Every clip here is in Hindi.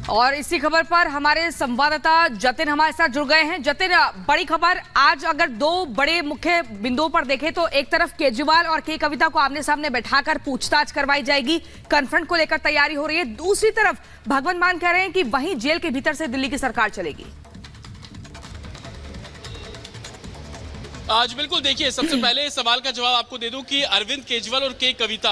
और इसी खबर पर हमारे संवाददाता जतिन हमारे साथ जुड़ गए हैं। जतिन, बड़ी खबर आज अगर दो बड़े मुख्य बिंदुओं पर देखें तो एक तरफ केजरीवाल और के कविता को आमने सामने बैठाकर पूछताछ करवाई जाएगी, कन्फ्रंट को लेकर तैयारी हो रही है। दूसरी तरफ भगवंत मान कह रहे हैं कि वहीं जेल के भीतर से दिल्ली की सरकार चलेगी। आज बिल्कुल देखिए, सबसे पहले इस सवाल का जवाब आपको दे दूं कि अरविंद केजरीवाल और के कविता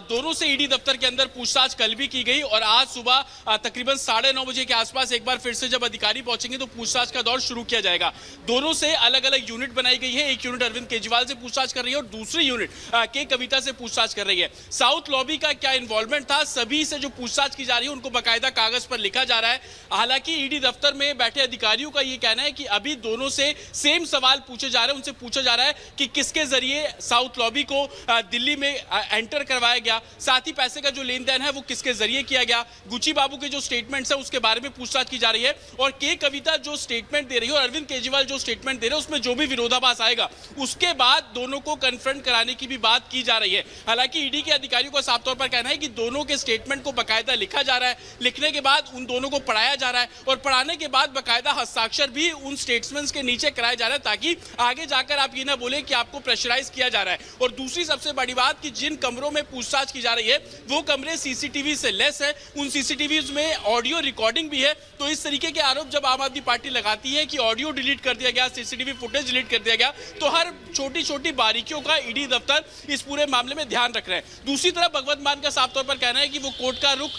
दोनों से ईडी दफ्तर के अंदर पूछताछ कल भी की गई और आज सुबह तकरीबन 9:30 बजे के आसपास एक बार फिर से जब अधिकारी पहुंचेंगे तो पूछताछ का दौर शुरू किया जाएगा। दोनों से अलग अलग यूनिट बनाई गई है। एक यूनिट अरविंद केजरीवाल से पूछताछ कर रही है और दूसरी यूनिट के कविता से पूछताछ कर रही है। साउथ लॉबी का क्या इन्वॉल्वमेंट था, सभी से जो पूछताछ की जा रही है उनको बाकायदा कागज पर लिखा जा रहा है। हालांकि ईडी दफ्तर में बैठे अधिकारियों का यह कहना है कि अभी दोनों से सेम सवाल पूछे जा रहे हैं। उनसे पूछा जा रहा है कि किसके जरिए साउथ लॉबी को दिल्ली में एंटर करवाया गया, साथ ही पैसे का जो लेन देन है वो किसके जरिए किया गया। गुची बाबू के जो स्टेटमेंट्स है उसके बारे में पूछताछ की जा रही है और के कविता जो स्टेटमेंट दे रही है और अरविंद केजरीवाल जो स्टेटमेंट दे रहे हैं उसमें जो भी विरोधाभास आएगा उसके बाद दोनों को कन्फ्रंट कराने की भी बात की जा रही है। हालांकि ईडी के अधिकारियों का साफ तौर पर कहना है कि दोनों के स्टेटमेंट को बाकायदा लिखा जा रहा है, लिखने के बाद उन दोनों को पढ़ाया जा रहा है और पढ़ाने के बाद बाकायदा हस्ताक्षर भी उन स्टेटमेंट्स के नीचे कराया जा रहा है ताकि आगे जाकर आप ये ना बोले कि आपको प्रेशराइज किया जा रहा है। और दूसरी सबसे बड़ी बात कि जिन कमरों में पूछताछ की जा रही है वो कमरे सीसीटीवी से लेस है, उन सीसीटीवीज में ऑडियो रिकॉर्डिंग भी है। तो इस तरीके के आरोप जब आम आदमी पार्टी लगाती है कि ऑडियो डिलीट कर दिया गया, सीसीटीवी फुटेज डिलीट कर दिया गया, तो हर छोटी छोटी बारीकियों का ईडी दफ्तर इस पूरे मामले में ध्यान रख रहे हैं। दूसरी तरफ भगवंत मान का साफ तौर पर कहना है कि वो कोर्ट का रुख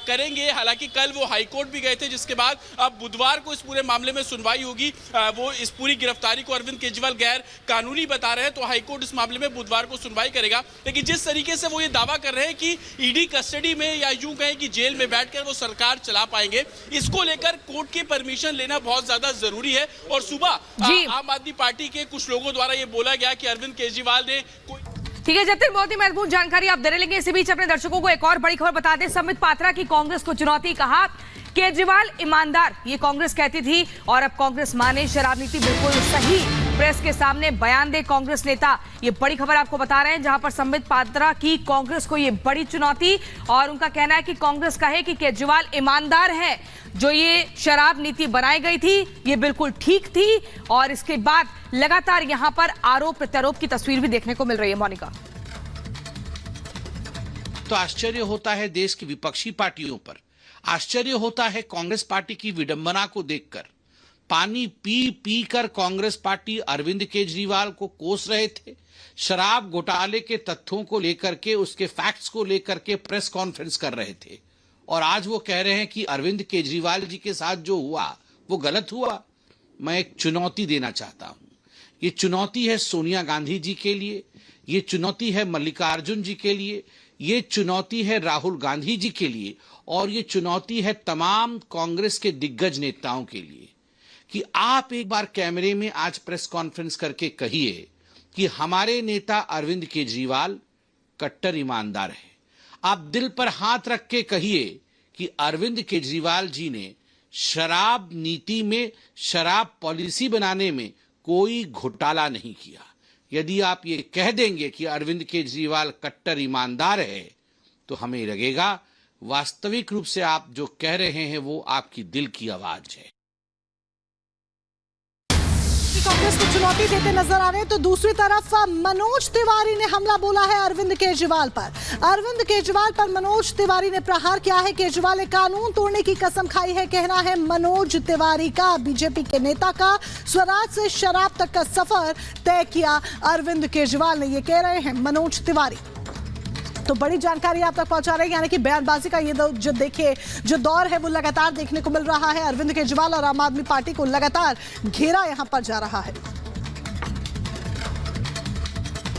करेंगे। हालांकि कल वो हाईकोर्ट भी गए थे, जिसके बाद अब बुधवार को इस पूरे मामले में सुनवाई होगी। वो इस पूरी गिरफ्तारी को अरविंद केजरीवाल गैर कानूनी बता रहे हैं तो हाईकोर्ट इस मामले में बुधवार को सुनवाई करेगा। लेकिन जिस तरीके से वो ये दावा कर रहे हैं कि ईडी कस्टडी में या यूं कहें कि जेल में बैठकर वो सरकार चला पाएंगे, इसको लेकर कोर्ट की परमिशन लेना बहुत ज्यादा जरूरी है। और सुबह आम आदमी पार्टी के कुछ लोगों द्वारा ये बोला गया कि अरविंद केजरीवाल ने ठीक है जतिन, बहुत ही महत्वपूर्ण जानकारी आप दे रहे लेंगे। इसी बीच अपने दर्शकों को एक और बड़ी खबर बता दें। संबित पात्रा की कांग्रेस को चुनौती, कहा केजरीवाल ईमानदार, ये कांग्रेस कहती थी और अब कांग्रेस माने शराब नीति बिल्कुल सही, प्रेस के सामने बयान दे कांग्रेस नेता। ये बड़ी खबर आपको बता रहे हैं जहां पर संबित पात्रा की कांग्रेस को ये बड़ी चुनौती और उनका कहना है कि कांग्रेस कहे कि केजरीवाल ईमानदार है, जो ये शराब नीति बनाई गई थी ये बिल्कुल ठीक थी। और इसके बाद लगातार यहां पर आरोप प्रत्यारोप की तस्वीर भी देखने को मिल रही है। मोनिका, तो आश्चर्य होता है देश की विपक्षी पार्टियों पर, आश्चर्य होता है कांग्रेस पार्टी की विडंबना को देखकर। पानी पी पी कर कांग्रेस पार्टी अरविंद केजरीवाल को कोस रहे थे, शराब घोटाले के तथ्यों को लेकर के, उसके फैक्ट्स को लेकर के प्रेस कॉन्फ्रेंस कर रहे थे और आज वो कह रहे हैं कि अरविंद केजरीवाल जी के साथ जो हुआ वो गलत हुआ। मैं एक चुनौती देना चाहता हूं। ये चुनौती है सोनिया गांधी जी के लिए, ये चुनौती है मल्लिकार्जुन जी के लिए, ये चुनौती है राहुल गांधी जी के लिए और ये चुनौती है तमाम कांग्रेस के दिग्गज नेताओं के लिए कि आप एक बार कैमरे में आज प्रेस कॉन्फ्रेंस करके कहिए कि हमारे नेता अरविंद केजरीवाल कट्टर ईमानदार है। आप दिल पर हाथ रख के कहिए कि अरविंद केजरीवाल जी ने शराब नीति में, शराब पॉलिसी बनाने में कोई घोटाला नहीं किया। यदि आप ये कह देंगे कि अरविंद केजरीवाल कट्टर ईमानदार है तो हमें लगेगा वास्तविक रूप से आप जो कह रहे हैं वो आपकी दिल की आवाज है। कांग्रेस को चुनौती देते नजर आ रहे हैं तो दूसरी तरफ मनोज तिवारी ने हमला बोला है अरविंद केजरीवाल पर। अरविंद केजरीवाल पर मनोज तिवारी ने प्रहार किया है। केजरीवाल ने कानून तोड़ने की कसम खाई है, कहना है मनोज तिवारी का। बीजेपी के नेता का स्वराज से शराब तक का सफर तय किया अरविंद केजरीवाल ने, ये कह रहे हैं मनोज तिवारी। तो बड़ी जानकारी आप तक पहुंचा रहे हैं, यानी कि बयानबाजी का ये जो देखिए जो दौर है वो लगातार देखने को मिल रहा है। अरविंद केजरीवाल और आम आदमी पार्टी को लगातार घेरा यहां पर जा रहा है।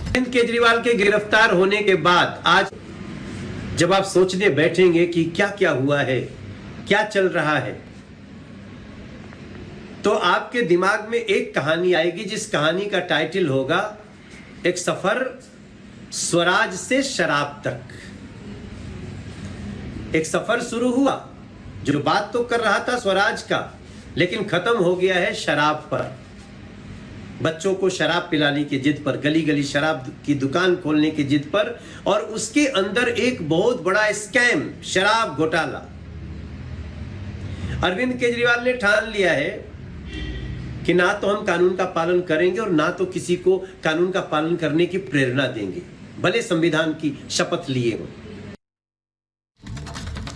अरविंद केजरीवाल के गिरफ्तार होने के बाद आज जब आप सोचने बैठेंगे कि क्या क्या हुआ है, क्या चल रहा है, तो आपके दिमाग में एक कहानी आएगी जिस कहानी का टाइटल होगा एक सफर स्वराज से शराब तक। एक सफर शुरू हुआ, जो बात तो कर रहा था स्वराज का, लेकिन खत्म हो गया है शराब पर। बच्चों को शराब पिलाने की जिद पर, गली गली शराब की दुकान खोलने की जिद पर, और उसके अंदर एक बहुत बड़ा स्कैम, शराब घोटाला। अरविंद केजरीवाल ने ठान लिया है कि ना तो हम कानून का पालन करेंगे और ना तो किसी को कानून का पालन करने की प्रेरणा देंगे, भले संविधान की शपथ लिए हो।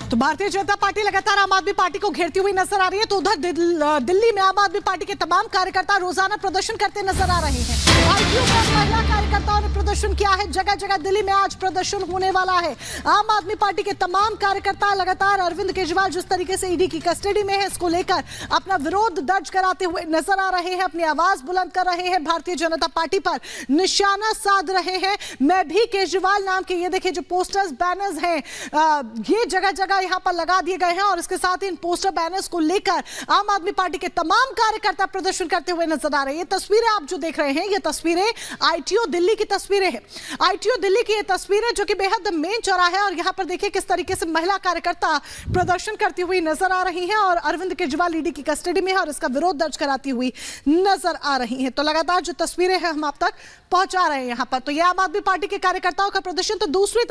तो भारतीय जनता पार्टी लगातार आम आदमी पार्टी को घेरती हुई नजर आ रही है। तो उधर दिल्ली में आम आदमी पार्टी के तमाम कार्यकर्ता रोजाना प्रदर्शन करते नजर आ रहे हैं। आईटीओ में महिला कार्यकर्ताओं ने प्रदर्शन किया है। जगह जगह दिल्ली में आज प्रदर्शन होने वाला है। आम आदमी पार्टी के तमाम कार्यकर्ता लगातार अरविंद केजरीवाल जिस तरीके से ईडी की कस्टडी में है, इसको लेकर अपना विरोध दर्ज कराते हुए नजर आ रहे हैं, अपनी आवाज बुलंद कर रहे हैं, भारतीय जनता पार्टी पर निशाना साध रहे हैं। मैं भी केजरीवाल नाम के ये देखिए जो पोस्टर्स बैनर्स हैं, ये जगह जगह यहां पर लगा दिए गए हैं और इसके साथ ही इन पोस्टर बैनर्स को लेकर आम आदमी पार्टी के तमाम कार्यकर्ता प्रदर्शन करते हुए नजर आ रहे हैं। ये तस्वीरें आप जो देख रहे हैं, ये तस्वीरें आईटीओ दिल्ली की तस्वीरें हैं। आईटीओ दिल्ली की ये तस्वीरें जो कि बेहद मेन चौराहा है और यहां पर देखिए किस तरीके से महिला कार्यकर्ता प्रदर्शन करती हुई नजर आ रही हैं और अरविंद केजरीवाल ईडी की कस्टडी में है और इसका विरोध दर्ज कराती हुई नजर आ रही हैं। तो लगातार जो तस्वीरें हैं हम आप तक पहुंचा रहे हैं यहां पर। तो ये आम आदमी पार्टी के कार्यकर्ताओं का प्रदर्शन। तो दूसरी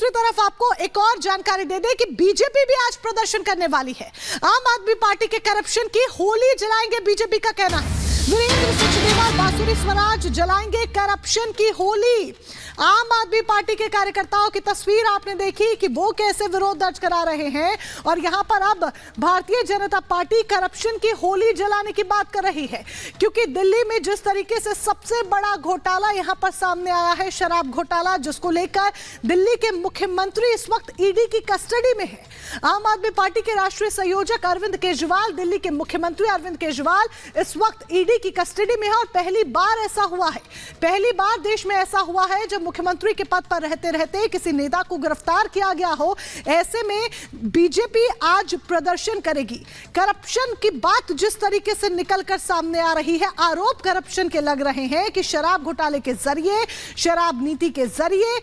तरफ आपको एक और जानकारी दे दें कि बीजेपी भी आज प्रदर्शन करने वाली है। आम आदमी पार्टी के करप्शन की होली जलाएंगे, बीजेपी का कहना है। वीरेंद्र सचदेवा बांसुरी स्वराज जलाएंगे करप्शन की होली। आम आदमी पार्टी के कार्यकर्ताओं की तस्वीर आपने देखी कि वो कैसे विरोध दर्ज करा रहे हैं और यहां पर अब भारतीय जनता पार्टी करप्शन की होली जलाने की बात कर रही है, क्योंकि दिल्ली में जिस तरीके से सबसे बड़ा घोटाला यहां पर सामने आया है, शराब घोटाला, जिसको लेकर दिल्ली के मुख्यमंत्री इस वक्त ईडी की कस्टडी में है। आम आदमी पार्टी के राष्ट्रीय संयोजक अरविंद केजरीवाल, दिल्ली के मुख्यमंत्री अरविंद केजरीवाल इस वक्त ईडी की कस्टडी में है और पहली बार ऐसा हुआ है, पहली बार देश में ऐसा हुआ है जब मुख्यमंत्री के पद पर रहते रहते किसी नेता को गिरफ्तार किया गया हो। ऐसे में बीजेपी आज प्रदर्शन करेगी। करप्शन की बात जिस तरीके से निकलकर सामने आ रही है, आरोप करप्शन के लग रहे हैं कि शराब घोटाले के जरिए, शराब नीति के जरिए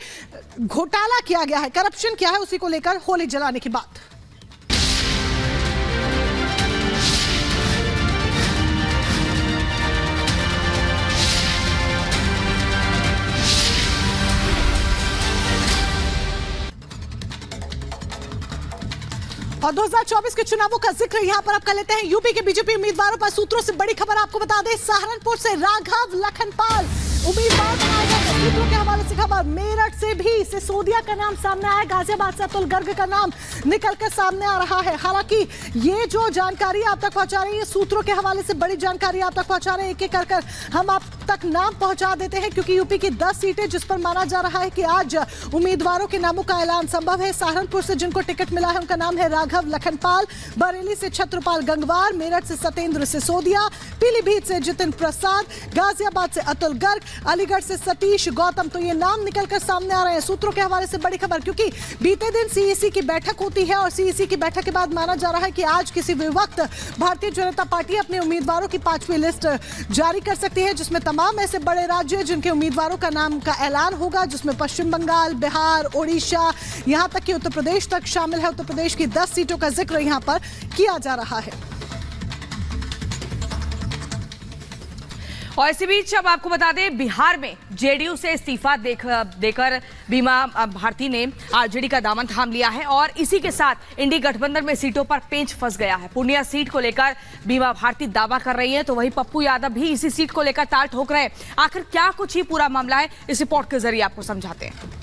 घोटाला किया गया है, करप्शन किया है, उसी को लेकर होली जलाने की बात। और 2024 के चुनावों का जिक्र यहां पर आप कर लेते हैं। यूपी के बीजेपी उम्मीदवारों पर सूत्रों से बड़ी खबर आपको बता दें। सहारनपुर से राघव लखनपाल उम्मीदवार बनाए गए। सूत्रों के हवाले से खबर, मेरठ से भी सिसोदिया का नाम सामने आया, गाजियाबाद से अतुल गर्ग का नाम निकलकर सामने आ रहा है। हालांकि ये जो जानकारी आप तक पहुंचा रही है, सूत्रों के हवाले से बड़ी जानकारी आप तक पहुंचा रहे हैं, एक एक कर हम आप तक नाम पहुंचा देते हैं, क्योंकि यूपी की 10 सीटें जिस पर माना जा रहा है कि आज उम्मीदवारों के नामों का ऐलान संभव है। सहारनपुर से जिनको टिकट मिला है उनका नाम है राघव लखनपाल, बरेली से छत्रपाल गंगवार, मेरठ से सत्येंद्र सिसोदिया, पीलीभीत से जितिन प्रसाद, गाजियाबाद से अतुल गर्ग, अलीगढ़ से सतीश गौतम। तो ये नाम निकलकर सामने आ रहे हैं। सूत्रों के हवाले से बड़ी खबर, क्योंकि बीते दिन सीईसी की बैठक होती है और सीईसी की बैठक के बाद माना जा रहा है कि आज किसी भी वक्त भारतीय जनता पार्टी अपने उम्मीदवारों की 5वीं लिस्ट जारी कर सकती है, जिसमें तमाम ऐसे बड़े राज्य जिनके उम्मीदवारों का नाम का ऐलान होगा, जिसमें पश्चिम बंगाल, बिहार, ओडिशा, यहां तक कि उत्तर प्रदेश तक शामिल है। उत्तर प्रदेश की 10 सीटों का जिक्र यहां पर किया जा रहा है। और इसी बीच अब आपको बता दें, बिहार में जेडीयू से इस्तीफा देकर बीमा भारती ने आरजेडी का दामन थाम लिया है और इसी के साथ इंडी गठबंधन में सीटों पर पेंच फंस गया है। पूर्णिया सीट को लेकर बीमा भारती दावा कर रही है, तो वहीं पप्पू यादव भी इसी सीट को लेकर ताल ठोक रहे हैं। आखिर क्या कुछ ही पूरा मामला है, इस रिपोर्ट के जरिए आपको समझाते हैं।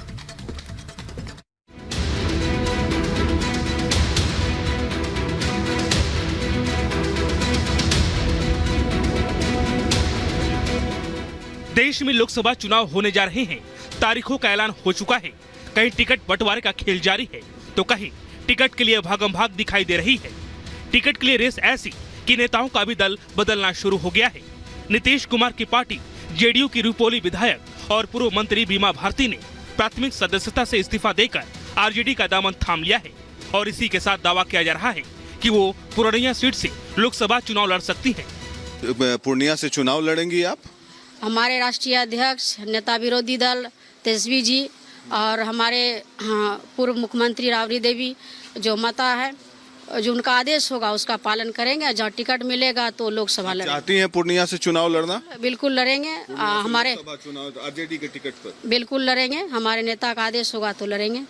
देश में लोकसभा चुनाव होने जा रहे हैं, तारीखों का ऐलान हो चुका है। कहीं टिकट बंटवारे का खेल जारी है, तो कहीं टिकट के लिए भागम भाग दिखाई दे रही है। टिकट के लिए रेस ऐसी कि नेताओं का भी दल बदलना शुरू हो गया है। नीतीश कुमार की पार्टी जेडीयू की रुपोली विधायक और पूर्व मंत्री बीमा भारती ने प्राथमिक सदस्यता से इस्तीफा देकर आरजेडी का दामन थाम लिया है और इसी के साथ दावा किया जा रहा है कि वो पूर्णिया सीट से लोकसभा चुनाव लड़ सकती है। पूर्णिया से चुनाव लड़ेंगी आप? हमारे राष्ट्रीय अध्यक्ष, नेता विरोधी दल तेजस्वी जी और हमारे पूर्व मुख्यमंत्री राबड़ी देवी जो माता है, जो उनका आदेश होगा उसका पालन करेंगे। जहाँ टिकट मिलेगा तो लोकसभा लड़ेंगे। चाहती हैं पूर्णिया से चुनाव लड़ना? बिल्कुल लड़ेंगे। हमारे चुनाव आरजेडी के टिकट पर बिल्कुल लड़ेंगे। हमारे नेता का आदेश होगा तो लड़ेंगे।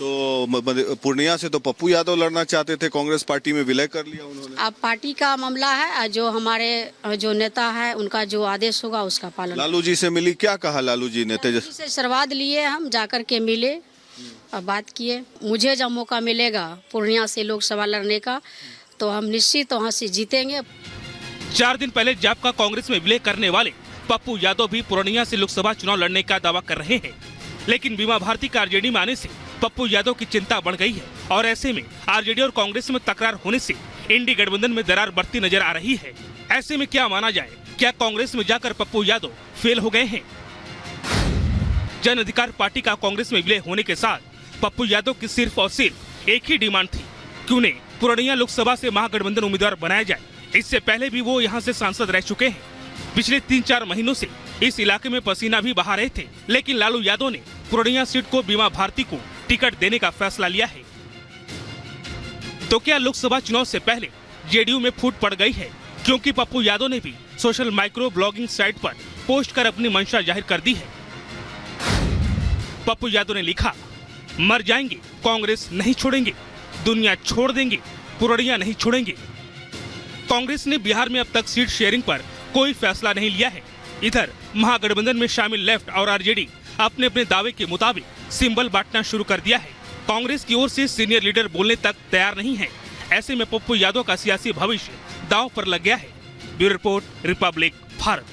तो पूर्णिया से तो पप्पू यादव लड़ना चाहते थे, कांग्रेस पार्टी में विलय कर लिया उन्होंने। अब पार्टी का मामला है, जो हमारे जो नेता है उनका जो आदेश होगा उसका पालन। लालू जी से मिली, क्या कहा लालू जी ने? लालू जी से आशीर्वाद लिए, हम जाकर के मिले और बात किए। मुझे जब मौका मिलेगा पूर्णिया से लोकसभा लड़ने का तो हम निश्चित वहाँ से जीतेंगे। 4 दिन पहले जापका कांग्रेस में विलय करने वाले पप्पू यादव भी पूर्णिया से लोकसभा चुनाव लड़ने का दावा कर रहे हैं, लेकिन बीमा भारती का आरजेडी में आने से पप्पू यादव की चिंता बढ़ गई है और ऐसे में आरजेडी और कांग्रेस में तकरार होने से इंडी गठबंधन में दरार बढ़ती नजर आ रही है। ऐसे में क्या माना जाए, क्या कांग्रेस में जाकर पप्पू यादव फेल हो गए हैं? जन अधिकार पार्टी का कांग्रेस में विलय होने के साथ पप्पू यादव की सिर्फ और सिर्फ एक ही डिमांड थी कि उन्हें पूर्णिया लोकसभा से महागठबंधन उम्मीदवार बनाया जाए। इससे पहले भी वो यहाँ से सांसद रह चुके हैं। पिछले 3-4 महीनों से इस इलाके में पसीना भी बहा रहे थे, लेकिन लालू यादव ने पूर्णिया सीट को बीमा भारती को टिकट देने का फैसला लिया है। तो क्या लोकसभा चुनाव से पहले जेडीयू में फूट पड़ गई है, क्योंकि पप्पू यादव ने भी सोशल माइक्रो ब्लॉगिंग साइट पर पोस्ट कर अपनी मंशा जाहिर कर दी है। पप्पू यादव ने लिखा, मर जाएंगे कांग्रेस नहीं छोड़ेंगे, दुनिया छोड़ देंगे पूर्णिया नहीं छोड़ेंगे। कांग्रेस ने बिहार में अब तक सीट शेयरिंग पर कोई फैसला नहीं लिया है। इधर महागठबंधन में शामिल लेफ्ट और आरजेडी अपने अपने दावे के मुताबिक सिंबल बांटना शुरू कर दिया है। कांग्रेस की ओर से सीनियर लीडर बोलने तक तैयार नहीं है। ऐसे में पप्पू यादव का सियासी भविष्य दांव पर लग गया है। Bureau report, Republic Bharat.